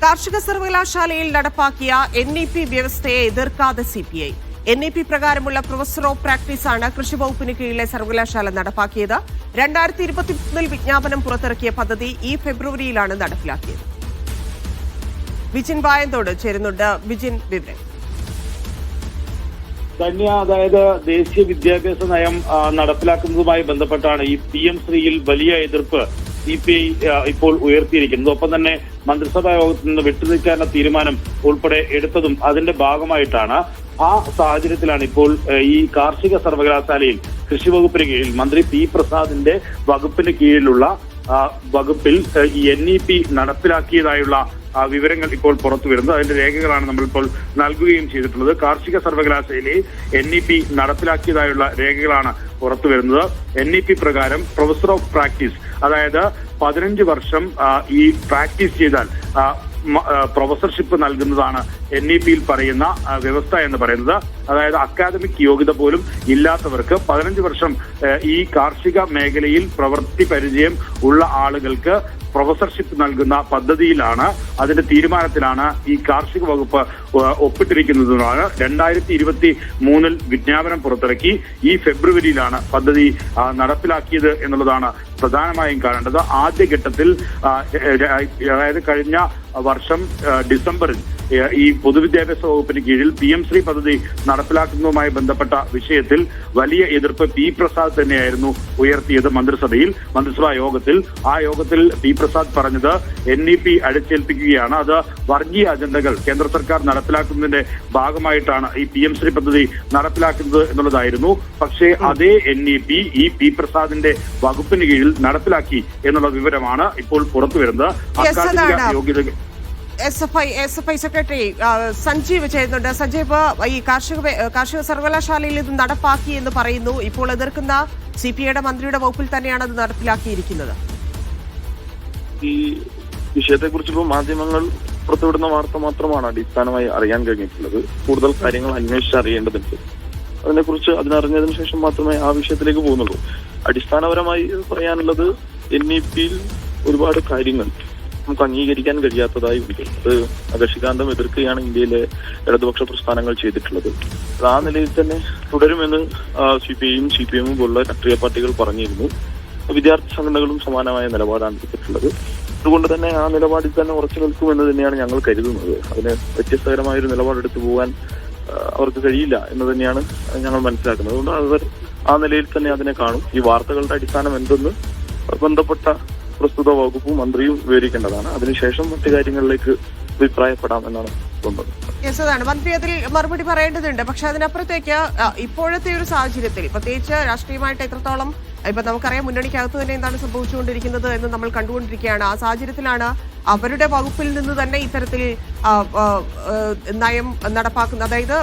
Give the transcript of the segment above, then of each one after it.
കാർഷിക സർവകലാശാലയിൽ നടപ്പാക്കിയ NEP വ്യവസ്ഥയെ എതിർക്കാതെ CPI. NEP പ്രകാരമുള്ള പ്രൊഫസർ ഓഫ് പ്രാക്ടീസാണ് കൃഷിവകുപ്പിന് കീഴിലെ സർവകലാശാല നടപ്പാക്കിയത്. 2023 വിജ്ഞാപനം പുറത്തിറക്കിയ പദ്ധതി ഈ ഫെബ്രുവരിയിലാണ് നടപ്പിലാക്കിയത്. വിജിൻ വായന്തോട് ചേരുന്നുണ്ട്. വിജിൻ, വിവരം. അതായത് ദേശീയ വിദ്യാഭ്യാസ നയം നടപ്പിലാക്കുന്നതുമായി ബന്ധപ്പെട്ടാണ് ഈ PM ശ്രീയിൽ വലിയ എതിർപ്പ് CPI ഇപ്പോൾ ഉയർത്തിയിരിക്കുന്നത്. ഒപ്പം തന്നെ മന്ത്രിസഭാ യോഗത്തിൽ നിന്ന് വിട്ടുനിൽക്കാനുള്ള തീരുമാനം ഉൾപ്പെടെ എടുത്തതും അതിന്റെ ഭാഗമായിട്ടാണ്. ആ സാഹചര്യത്തിലാണ് ഇപ്പോൾ ഈ കാർഷിക സർവകലാശാലയിൽ കൃഷി വകുപ്പിന് കീഴിൽ മന്ത്രി P പ്രസാദിന്റെ വകുപ്പിന് കീഴിലുള്ള വകുപ്പിൽ NEP നടപ്പിലാക്കിയതായുള്ള വിവരങ്ങൾ ഇപ്പോൾ പുറത്തു വരുന്നത്. അതിന്റെ രേഖകളാണ് നമ്മളിപ്പോൾ നൽകുകയും ചെയ്തിട്ടുള്ളത്. കാർഷിക സർവകലാശാലയിൽ NEP നടപ്പിലാക്കിയതായുള്ള രേഖകളാണ് പുറത്തു വരുന്നത്. NEP പ്രകാരം പ്രൊഫസർ ഓഫ് പ്രാക്ടീസ്, അതായത് 15 വർഷം ഈ പ്രാക്ടീസ് ചെയ്താൽ പ്രൊഫസർഷിപ്പ് നൽകുന്നതാണ് NEP-യിൽ പറയുന്ന വ്യവസ്ഥ എന്ന് പറയുന്നത്. അതായത് അക്കാദമിക് യോഗ്യത പോലും ഇല്ലാത്തവർക്ക് 15 വർഷം ഈ കാർഷിക മേഖലയിൽ പ്രവൃത്തി പരിചയം ഉള്ള ആളുകൾക്ക് പ്രൊഫസർഷിപ്പ് നൽകുന്ന പദ്ധതിയിലാണ്, അതിന്റെ തീരുമാനത്തിലാണ് ഈ കാർഷിക വകുപ്പ് ഒപ്പിട്ടിരിക്കുന്നതാണ്. 2023 വിജ്ഞാപനം പുറത്തിറക്കി ഈ ഫെബ്രുവരിയിലാണ് പദ്ധതി നടപ്പിലാക്കിയത് എന്നുള്ളതാണ് പ്രധാനമായും കാണേണ്ടത്. ആദ്യഘട്ടത്തിൽ അതായത് കഴിഞ്ഞ വർഷം ഡിസംബറിൽ ഈ പൊതുവിദ്യാഭ്യാസ വകുപ്പിന് കീഴിൽ PM ശ്രീ പദ്ധതി നടപ്പിലാക്കുന്നതുമായി ബന്ധപ്പെട്ട വിഷയത്തിൽ വലിയ എതിർപ്പ് P പ്രസാദ് തന്നെയായിരുന്നു ഉയർത്തിയത് മന്ത്രിസഭാ യോഗത്തിൽ. ആ യോഗത്തിൽ P പ്രസാദ് പറഞ്ഞത് NEP അടിച്ചേൽപ്പിക്കുകയാണ്, അത് വർഗീയ അജണ്ടകൾ കേന്ദ്ര സർക്കാർ നടപ്പിലാക്കുന്നതിന്റെ ഭാഗമായിട്ടാണ് ഈ PM ശ്രീ പദ്ധതി നടപ്പിലാക്കുന്നത് എന്നുള്ളതായിരുന്നു. പക്ഷേ അതേ NEP ഈ P പ്രസാദിന്റെ വകുപ്പിന് കീഴിൽ നടപ്പിലാക്കി എന്നുള്ള വിവരമാണ് ഇപ്പോൾ പുറത്തു വരുന്നത്. അക്കാദമിക യോഗ്യത SFI സെക്രട്ടറി സഞ്ജീവ് ചെയ്യുന്നുണ്ട്. സഞ്ജീവ്, ഈ കാർഷിക സർവകലാശാലയിൽ ഇത് നടപ്പാക്കി എന്ന് പറയുന്നു. ഇപ്പോൾ എതിർക്കുന്ന CPIയുടെ മന്ത്രിയുടെ വകുപ്പിൽ തന്നെയാണ് അത് നടപ്പിലാക്കിയിരിക്കുന്നത്. ഈ വിഷയത്തെക്കുറിച്ച് ഇപ്പോൾ മാധ്യമങ്ങൾ പുറത്തുവിടുന്ന വാർത്ത മാത്രമാണ് അടിസ്ഥാനമായി അറിയാൻ കഴിഞ്ഞിട്ടുള്ളത്. കൂടുതൽ കാര്യങ്ങൾ അന്വേഷിച്ചറിയേണ്ടതുണ്ട്. അതിനെക്കുറിച്ച് അതിനറിഞ്ഞതിനു ശേഷം മാത്രമേ ആ വിഷയത്തിലേക്ക് പോകുന്നുള്ളൂ. അടിസ്ഥാനപരമായി പറയാനുള്ളത് NEP-യിൽ ഒരുപാട് കാര്യങ്ങൾ നമുക്ക് അംഗീകരിക്കാൻ കഴിയാത്തതായി ഉണ്ട്. അത് അകർഷികാന്തം എതിർക്കുകയാണ് ഇന്ത്യയിലെ ഇടതുപക്ഷ പ്രസ്ഥാനങ്ങൾ ചെയ്തിട്ടുള്ളത്. ആ നിലയിൽ തന്നെ തുടരുമെന്ന് CPI-യും CPM-ഉം പോലുള്ള രാഷ്ട്രീയ പാർട്ടികൾ പറഞ്ഞിരുന്നു. വിദ്യാർത്ഥി സംഘടനകളും സമാനമായ നിലപാടാണ് എടുത്തിട്ടുള്ളത്. അതുകൊണ്ട് തന്നെ ആ നിലപാടിൽ തന്നെ ഉറച്ചു നിൽക്കുമെന്ന് തന്നെയാണ് ഞങ്ങൾ കരുതുന്നത്. അതിന് വ്യത്യസ്തകരമായൊരു നിലപാടെടുത്തു പോകാൻ അവർക്ക് കഴിയില്ല എന്ന് തന്നെയാണ് ഞങ്ങൾ മനസ്സിലാക്കുന്നത്. അതുകൊണ്ട് അവർ ആ നിലയിൽ തന്നെ അതിനെ കാണും. ഈ വാർത്തകളുടെ അടിസ്ഥാനം എന്തെന്ന് ബന്ധപ്പെട്ട പ്രസ്തുത വകുപ്പും മന്ത്രിയും വിവരിക്കേണ്ടതാണ്. അതിനുശേഷം മറ്റു കാര്യങ്ങളിലേക്ക് അഭിപ്രായപ്പെടാം എന്നാണ് തോന്നുന്നത്. അതാണ് മന്ത്രി അതിൽ മറുപടി പറയേണ്ടതുണ്ട്. പക്ഷെ അതിനപ്പുറത്തേക്ക് ഇപ്പോഴത്തെ ഒരു സാഹചര്യത്തിൽ പ്രത്യേകിച്ച് രാഷ്ട്രീയമായിട്ട് എത്രത്തോളം ഇപ്പൊ നമുക്കറിയാം മുന്നണിക്കകത്ത് തന്നെ എന്താണ് സംഭവിച്ചുകൊണ്ടിരിക്കുന്നത് എന്ന് നമ്മൾ കണ്ടുകൊണ്ടിരിക്കുകയാണ്. ആ സാഹചര്യത്തിലാണ് അവരുടെ വകുപ്പിൽ നിന്ന് തന്നെ ഇത്തരത്തിൽ നയം നടപ്പാക്കുന്നത്. അതായത്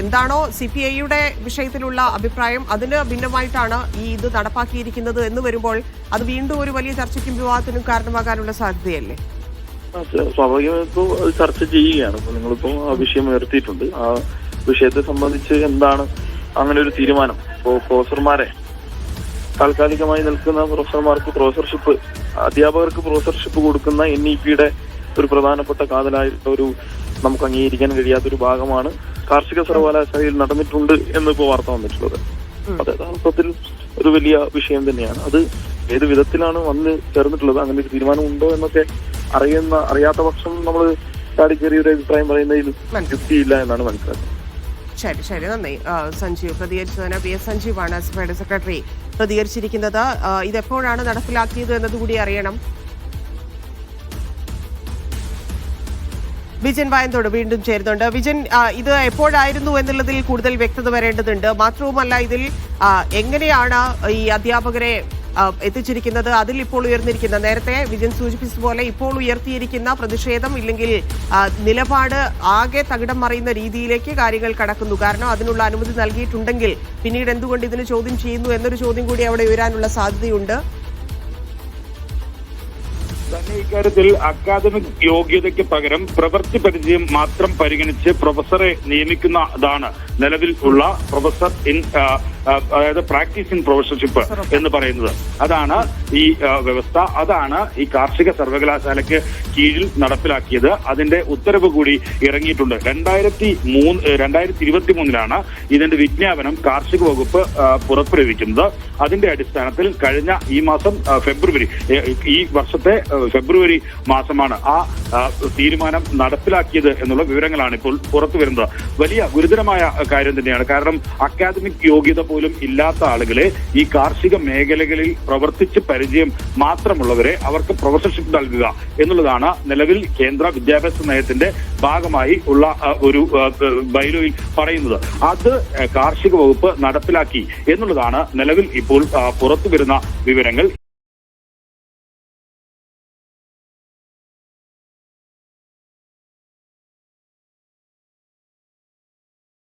എന്താണോ CPI-യുടെ വിഷയത്തിലുള്ള അഭിപ്രായം അതിന് ഭിന്നമായിട്ടാണ് ഇത് നടപ്പാക്കിയിരിക്കുന്നത് എന്ന് വരുമ്പോൾ അത് വീണ്ടും ഒരു വലിയ ചർച്ചയ്ക്കും വിവാദത്തിനും കാരണമാകാനുള്ള സാധ്യതയല്ലേ? സ്വാഭാവികമായി ഇപ്പോൾ അത് ചർച്ച ചെയ്യുകയാണ്. ഇപ്പൊ നിങ്ങളിപ്പോ ആ വിഷയം ഉയർത്തിയിട്ടുണ്ട്. ആ വിഷയത്തെ സംബന്ധിച്ച് എന്താണ് അങ്ങനെ ഒരു തീരുമാനം? ഇപ്പോ പ്രൊഫസർമാരെ താൽക്കാലികമായി നിൽക്കുന്ന പ്രൊഫസർമാർക്ക് പ്രൊഫസർഷിപ്പ്, അധ്യാപകർക്ക് പ്രൊഫസർഷിപ്പ് കൊടുക്കുന്ന NEP-യുടെ ഒരു പ്രധാനപ്പെട്ട കാതലായിട്ടുള്ള ഒരു നമുക്ക് അംഗീകരിക്കാൻ കഴിയാത്തൊരു ഭാഗമാണ് കാർഷിക സർവകലാശാലയിൽ നടന്നിട്ടുണ്ട് എന്നിപ്പോ വാർത്ത വന്നിട്ടുള്ളത്. അത് യഥാർത്ഥത്തിൽ ഒരു വലിയ വിഷയം തന്നെയാണ്. അത് ഏത് വിധത്തിലാണ് വന്ന് ചേർന്നിട്ടുള്ളത്, അങ്ങനെ ഒരു തീരുമാനം ഉണ്ടോ എന്നൊക്കെ അറിയാത്ത പക്ഷം നമ്മൾ ചാടിക്കേറിയ ഒരു അഭിപ്രായം പറയുന്നതിൽ യുക്തിയില്ല എന്നാണ് മനസ്സിലാക്കുന്നത്. ശരി, നന്ദി സഞ്ജീവ് പ്രതികരിച്ചതിന്. PS സഞ്ജീവാണ് SFIയുടെ സെക്രട്ടറി പ്രതികരിച്ചിരിക്കുന്നത്. ഇതെപ്പോഴാണ് നടപ്പിലാക്കിയത് എന്നതുകൂടി അറിയണം. വിജിൻ വായന്തോട് വീണ്ടും ചേരുന്നുണ്ട്. വിജിൻ, ഇത് എപ്പോഴായിരുന്നു എന്നുള്ളതിൽ കൂടുതൽ വ്യക്തത വരേണ്ടതുണ്ട്. മാത്രവുമല്ല ഇതിൽ എങ്ങനെയാണ് ഈ അധ്യാപകരെ എത്തിച്ചിരിക്കുന്നത്, അതിൽ ഇപ്പോൾ ഉയർന്നിരിക്കുന്ന, നേരത്തെ വിജിൻ സൂചിപ്പിച്ചതുപോലെ ഇപ്പോൾ ഉയർത്തിയിരിക്കുന്ന പ്രതിഷേധം ഇല്ലെങ്കിൽ നിലപാട് ആകെ തകിടം മറിയുന്ന രീതിയിലേക്ക് കാര്യങ്ങൾ കടക്കുന്നു. കാരണം അതിനുള്ള അനുമതി നൽകിയിട്ടുണ്ടെങ്കിൽ പിന്നീട് എന്തുകൊണ്ട് ഇതിന് ചോദ്യം ചെയ്യുന്നു എന്നൊരു ചോദ്യം കൂടി അവിടെ ഉയരാനുള്ള സാധ്യതയുണ്ട്. തന്നെ ഈ ഇക്കാര്യത്തിൽ അക്കാദമിക് യോഗ്യതയ്ക്ക് പകരം പ്രവൃത്തി പരിചയം മാത്രം പരിഗണിച്ച് പ്രൊഫസറെ നിയമിക്കുന്നതാണ് നിലവിൽ ഉള്ള പ്രൊഫസർ ഇൻ അതായത് പ്രാക്ടീസ് ഇൻ പ്രൊഫസർഷിപ്പ് എന്ന് പറയുന്നത്. അതാണ് ഈ വ്യവസ്ഥ. അതാണ് ഈ കാർഷിക സർവകലാശാലയ്ക്ക് കീഴിൽ നടപ്പിലാക്കിയത്. അതിന്റെ ഉത്തരവ് കൂടി ഇറങ്ങിയിട്ടുണ്ട്. 2023 ഇതിന്റെ വിജ്ഞാപനം കാർഷിക വകുപ്പ് പുറപ്പെടുവിക്കുന്നത്. അതിന്റെ അടിസ്ഥാനത്തിൽ കഴിഞ്ഞ ഈ മാസം ഈ വർഷത്തെ ഫെബ്രുവരി മാസമാണ് ആ തീരുമാനം നടപ്പിലാക്കിയത് എന്നുള്ള വിവരങ്ങളാണ് ഇപ്പോൾ പുറത്തു വരുന്നത്. വലിയ ഗുരുതരമായ കാര്യം തന്നെയാണ്. കാരണം അക്കാദമിക് യോഗ്യത പോലും ഇല്ലാത്ത ആളുകളെ ഈ കാർഷിക മേഖലകളിൽ പ്രവർത്തിച്ച് പരിചയം മാത്രമുള്ളവരെ അവർക്ക് പ്രൊഫസർഷിപ്പ് നൽകുക എന്നുള്ളതാണ് നിലവിൽ കേന്ദ്ര വിദ്യാഭ്യാസ നയത്തിന്റെ ഭാഗമായി ഉള്ള ഒരു ബൈലോയിൽ പറയുന്നത്. അത് കാർഷിക വകുപ്പ് നടപ്പിലാക്കി എന്നുള്ളതാണ് നിലവിൽ ഇപ്പോൾ പുറത്തു വരുന്ന വിവരങ്ങൾ.